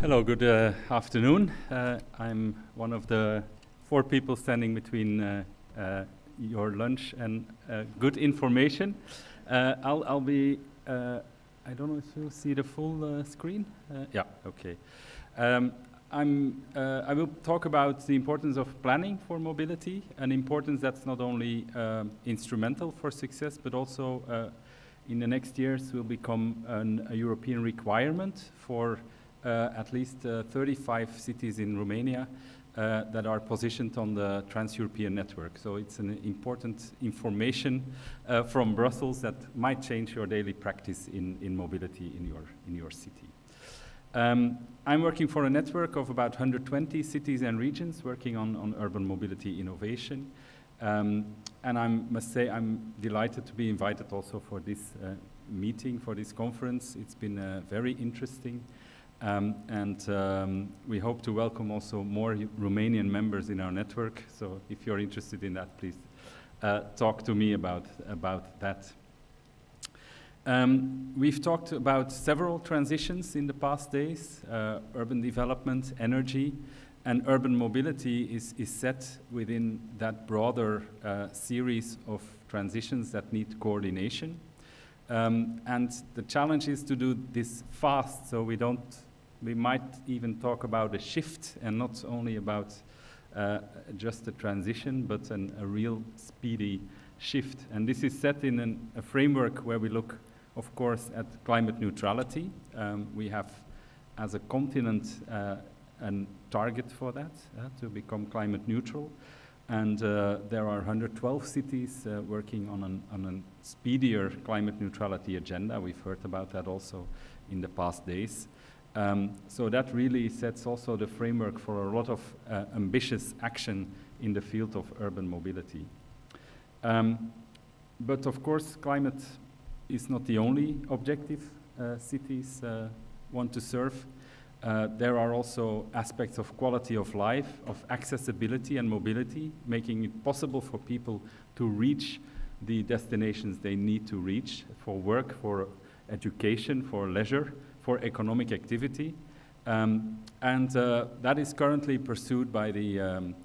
Hello, good afternoon. I'm one of the 4 people standing between your lunch and good information. I'll be, I don't know if you see the full screen. Yeah, okay. I will talk about the importance of planning for mobility, an importance that's not only instrumental for success, but also in the next years will become a European requirement for at least 35 cities in Romania that are positioned on the Trans-European network. So it's an important information from Brussels that might change your daily practice in mobility in your city. I'm working for a network of about 120 cities and regions working on urban mobility innovation. And I must say I'm delighted to be invited also for this meeting, for this conference. It's been very interesting. We hope to welcome also more Romanian members in our network. So if you're interested in that, please talk to me about that. We've talked about several transitions in the past days, urban development, energy, and urban mobility is set within that broader series of transitions that need coordination. And the challenge is to do this fast, so we might even talk about a shift and not only about just a transition, but a real speedy shift. And this is set in a framework where we look, of course, at climate neutrality. We have, as a continent, a target for that, to become climate neutral. And there are 112 cities working on a speedier climate neutrality agenda. We've heard about that also in the past days. So that really sets also the framework for a lot of ambitious action in the field of urban mobility. But of course, climate is not the only objective cities want to serve. There are also aspects of quality of life, of accessibility and mobility, making it possible for people to reach the destinations they need to reach for work, for education, for leisure, for economic activity. That is currently pursued by the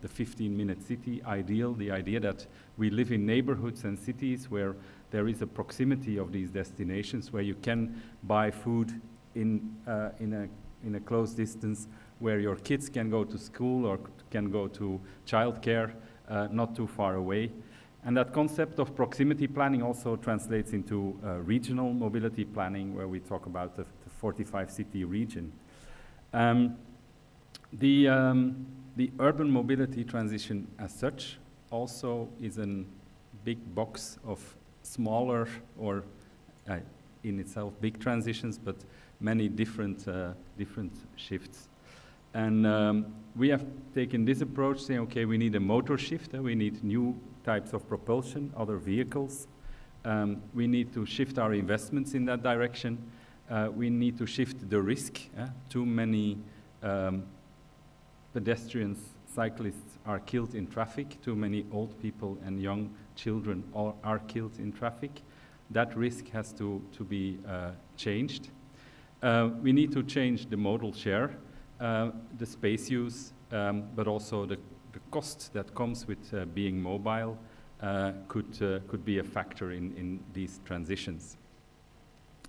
15-minute city ideal, the idea that we live in neighborhoods and cities where there is a proximity of these destinations, where you can buy food in a close distance, where your kids can go to school or can go to childcare not too far away. And that concept of proximity planning also translates into regional mobility planning, where we talk about the 45-city region. The urban mobility transition as such also is a big box of smaller or in itself big transitions, but many different shifts. And we have taken this approach, saying, okay, we need a motor shift, we need new types of propulsion, other vehicles. We need to shift our investments in that direction. We need to shift the risk. Too many pedestrians, cyclists are killed in traffic. Too many old people and young children are killed in traffic. That risk has to be changed. We need to change the modal share, the space use, but also the cost that comes with being mobile could be a factor in these transitions.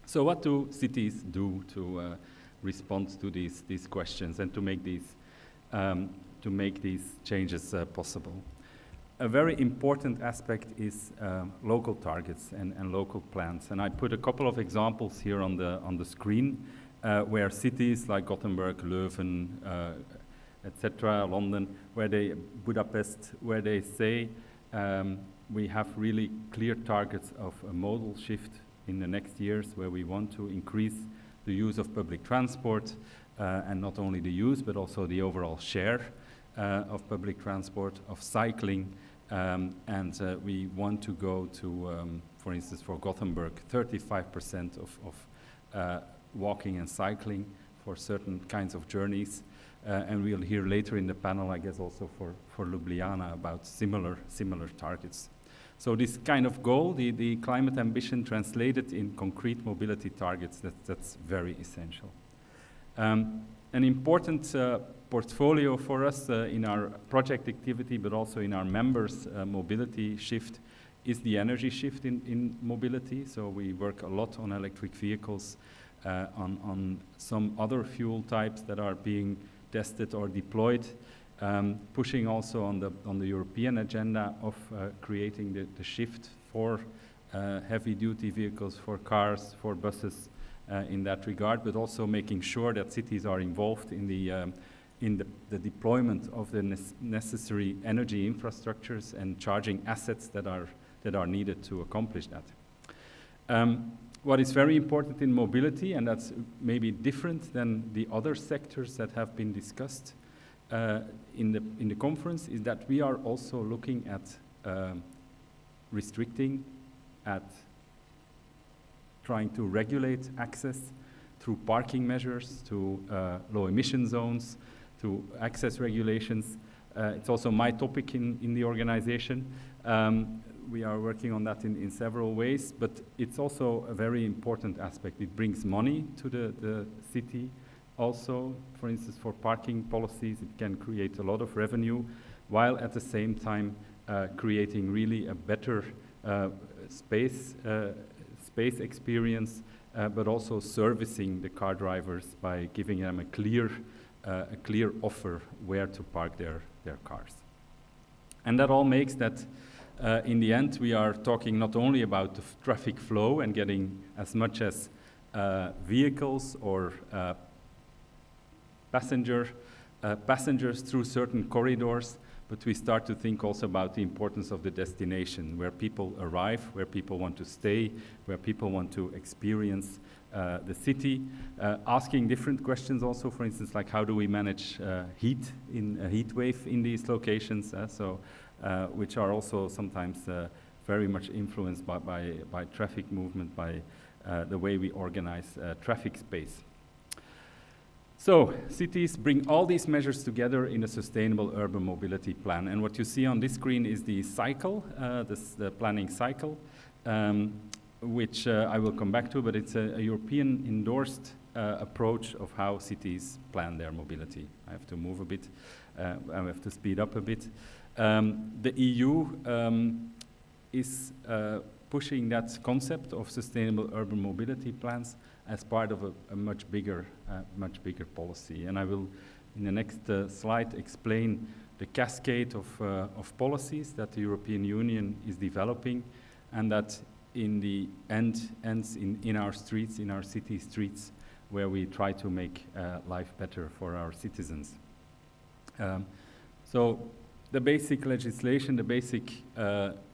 So what do cities do to respond to these questions and to make these changes possible? A very important aspect is local targets and local plans. And I put a couple of examples here on the screen where cities like Gothenburg, Leuven, etc., London, Budapest, where they say we have really clear targets of a modal shift in the next years, where we want to increase the use of public transport, and not only the use, but also the overall share of public transport, of cycling, and we want to go to, for instance, for Gothenburg, 35% of walking and cycling for certain kinds of journeys. And we'll hear later in the panel, I guess, also for Ljubljana about similar targets. So this kind of goal, the climate ambition translated in concrete mobility targets, that's very essential. An important portfolio for us in our project activity, but also in our members' mobility shift, is the energy shift in mobility. So we work a lot on electric vehicles, on some other fuel types that are being tested or deployed, pushing also on the European agenda of creating the shift for heavy-duty vehicles, for cars, for buses in that regard, but also making sure that cities are involved in the deployment of the necessary energy infrastructures and charging assets that are needed to accomplish that. What is very important in mobility, and that's maybe different than the other sectors that have been discussed in the conference, is that we are also looking at restricting, at trying to regulate access through parking measures, to low emission zones, to access regulations. It's also my topic in the organization. We are working on that in several ways, but it's also a very important aspect. It brings money to the city also. For instance, for parking policies, it can create a lot of revenue, while at the same time creating really a better space experience, but also servicing the car drivers by giving them a clear offer where to park their cars. And that all makes that in the end we are talking not only about the traffic flow and getting as much as vehicles or passengers through certain corridors, but we start to think also about the importance of the destination, where people arrive, where people want to stay, where people want to experience the city, asking different questions also, for instance, like how do we manage heat in a heat wave in these locations, which are also sometimes very much influenced by traffic movement, by the way we organize traffic space. So cities bring all these measures together in a sustainable urban mobility plan. And what you see on this screen is the cycle, the planning cycle, which I will come back to, but it's a European endorsed approach of how cities plan their mobility. I have to move a bit, I have to speed up a bit. The EU is pushing that concept of sustainable urban mobility plans as part of a much bigger policy. And I will, in the next slide, explain the cascade of policies that the European Union is developing, and that in the end ends in our streets, in our city streets, where we try to make life better for our citizens. So the basic legislation, the basic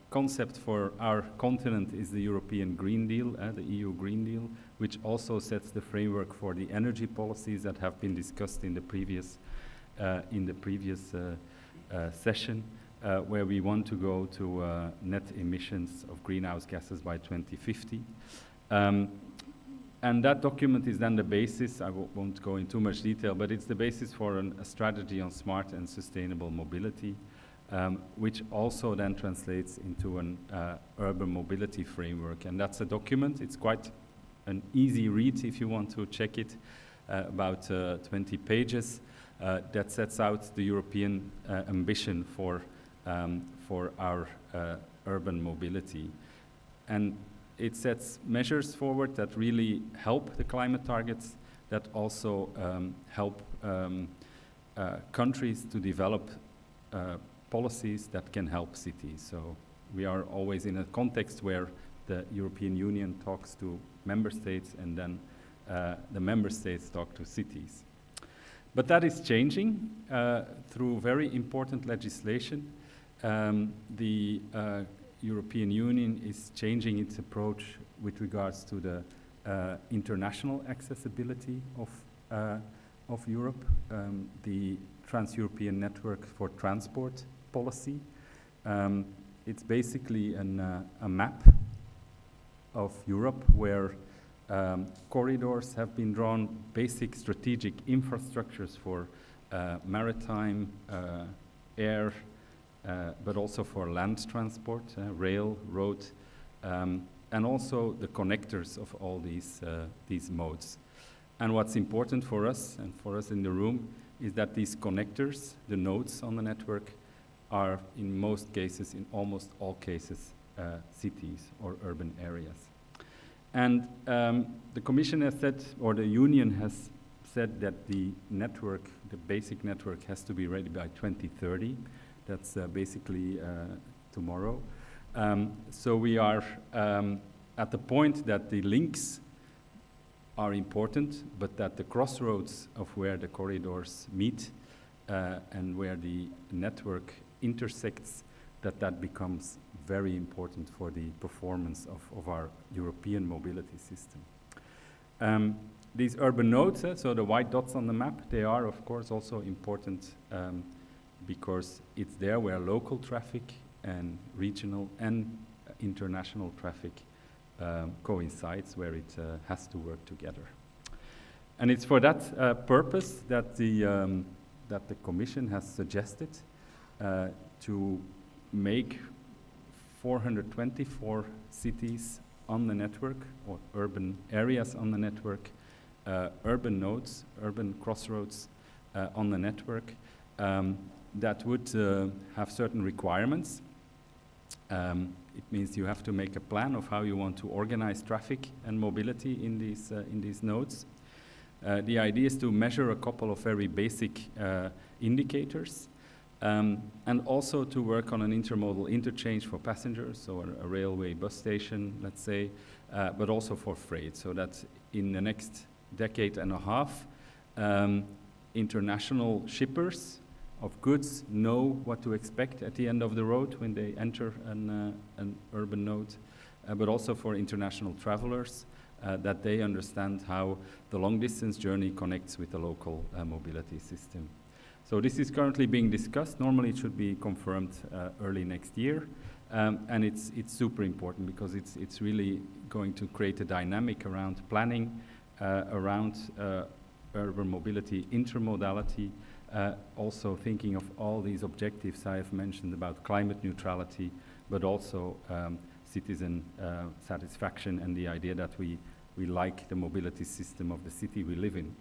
concept for our continent is the European Green Deal, the EU Green Deal, which also sets the framework for the energy policies that have been discussed in the previous session, where we want to go to net emissions of greenhouse gases by 2050. And that document is then the basis, I won't go into too much detail, but it's the basis for a strategy on smart and sustainable mobility, which also then translates into an urban mobility framework. And that's a document. It's quite an easy read if you want to check it, about 20 pages, that sets out the European ambition for our urban mobility. And it sets measures forward that really help the climate targets, that also help countries to develop policies that can help cities. So we are always in a context where the European Union talks to member states, and then the member states talk to cities. But that is changing through very important legislation. The European Union is changing its approach with regards to the international accessibility of Europe, the Trans-European Network for Transport policy. It's basically a map of Europe where corridors have been drawn, basic strategic infrastructures for maritime, air, but also for land transport, rail, road, and also the connectors of all these modes. And what's important for us, and for us in the room, is that these connectors, the nodes on the network, are in most cases, in almost all cases, cities or urban areas. And the Commission has said, or the Union has said, that the network, the basic network, has to be ready by 2030. That's basically tomorrow. So we are at the point that the links are important, but that the crossroads of where the corridors meet and where the network intersects, that becomes very important for the performance of our European mobility system. These urban nodes, so the white dots on the map, they are of course also important because it's there where local traffic and regional and international traffic coincides, where it has to work together. And it's for that purpose that the Commission has suggested to make 424 cities on the network, or urban areas on the network, urban nodes, urban crossroads on the network, that would have certain requirements. It means you have to make a plan of how you want to organize traffic and mobility in these nodes. The idea is to measure a couple of very basic indicators, and also to work on an intermodal interchange for passengers, so a railway bus station, let's say, but also for freight, so that in the next decade and a half, international shippers of goods know what to expect at the end of the road when they enter an urban node, but also for international travelers, that they understand how the long-distance journey connects with the local mobility system. So this is currently being discussed. Normally it should be confirmed early next year, and it's super important because it's really going to create a dynamic around planning, around urban mobility, intermodality, also thinking of all these objectives I have mentioned about climate neutrality, but also citizen satisfaction and the idea that we like the mobility system of the city we live in.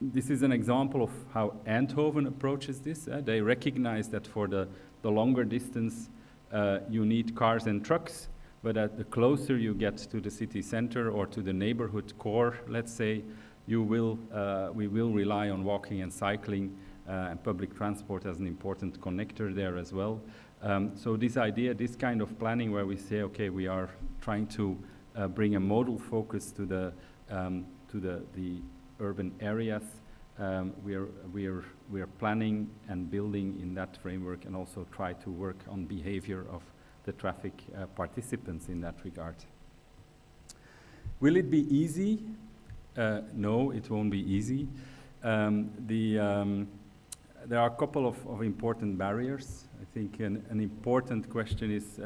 This is an example of how Eindhoven approaches this. They recognize that for the longer distance you need cars and trucks, but the closer you get to the city center or to the neighborhood core, let's say, we will rely on walking and cycling, and public transport as an important connector there as well. So this idea, this kind of planning where we say, okay, we are trying to bring a modal focus to the urban areas. We are planning and building in that framework, and also try to work on behavior of the traffic participants in that regard. Will it be easy? No, it won't be easy. There are a couple of important barriers. I think an important question is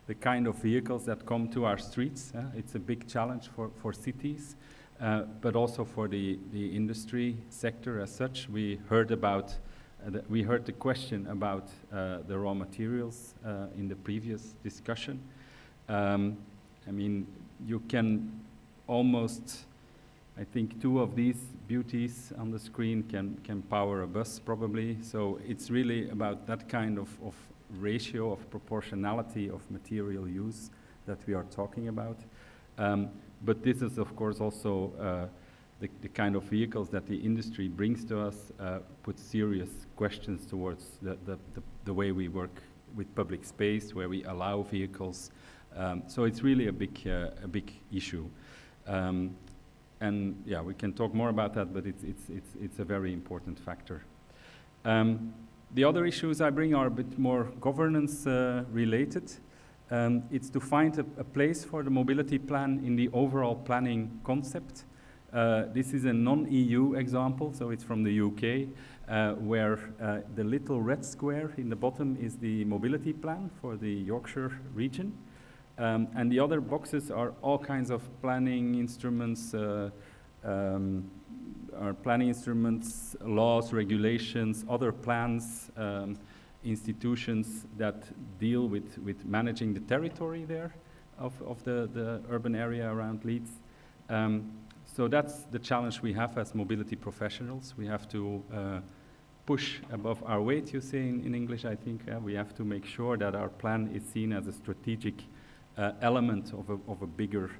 the kind of vehicles that come to our streets. It's a big challenge for cities, but also for the industry sector as such. We heard the question about the raw materials in the previous discussion. I mean, you can almost, I think 2 of these beauties on the screen can power a bus probably. So it's really about that kind of ratio of proportionality of material use that we are talking about. But this is of course also the kind of vehicles that the industry brings to us, put serious questions towards the way we work with public space, where we allow vehicles. So it's really a big issue. And yeah, we can talk more about that, but it's a very important factor. The other issues I bring are a bit more governance related. It's to find a place for the mobility plan in the overall planning concept. This is a non-EU example, so it's from the UK, where the little red square in the bottom is the mobility plan for the Yorkshire region. And the other boxes are all kinds of planning instruments, laws, regulations, other plans, institutions that deal with managing the territory there of the urban area around Leeds. So that's the challenge we have as mobility professionals. We have to push above our weight, you say in English, I think. We have to make sure that our plan is seen as a strategic element of a bigger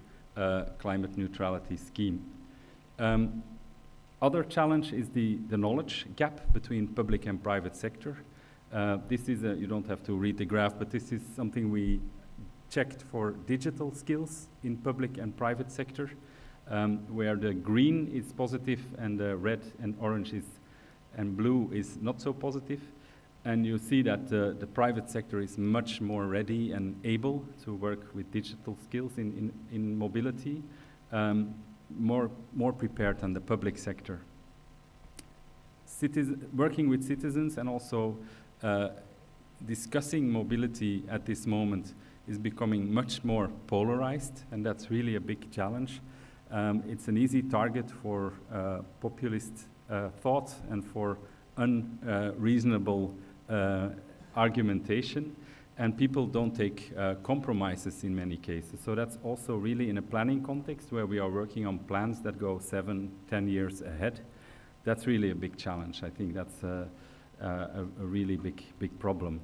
climate neutrality scheme. Other challenge is the knowledge gap between public and private sector. This is, you don't have to read the graph, but this is something we checked for digital skills in public and private sector, where the green is positive and the red and orange and blue is not so positive. And you see that the private sector is much more ready and able to work with digital skills in mobility, more prepared than the public sector. Working with citizens and also discussing mobility at this moment is becoming much more polarized, and that's really a big challenge. It's an easy target for populist thought and for unreasonable argumentation, and people don't take compromises in many cases. So that's also really in a planning context where we are working on plans that go 7-10 years ahead. That's really a big challenge. I think that's a really big problem.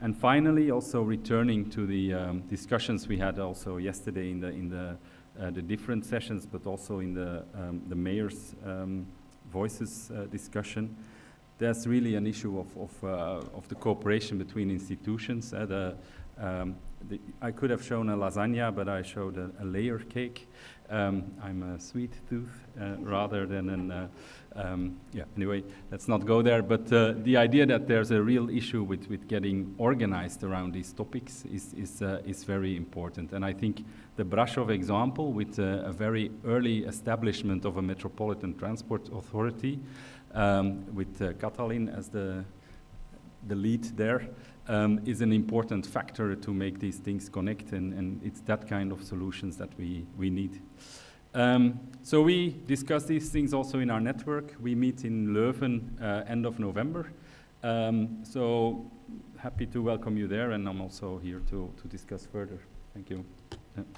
And finally, also returning to the discussions we had also yesterday in the different sessions, but also in the mayor's voices discussion. There's really an issue of the cooperation between institutions. I could have shown a lasagna, but I showed a layer cake. I'm a sweet tooth rather than an... yeah, anyway, let's not go there. But the idea that there's a real issue with getting organized around these topics is very important. And I think the Brasov example with a very early establishment of a metropolitan transport authority with Katalin as the lead there is an important factor to make these things connect, and it's that kind of solutions that we need. So we discuss these things also in our network. We meet in Leuven end of November. So happy to welcome you there, and I'm also here to discuss further. Thank you.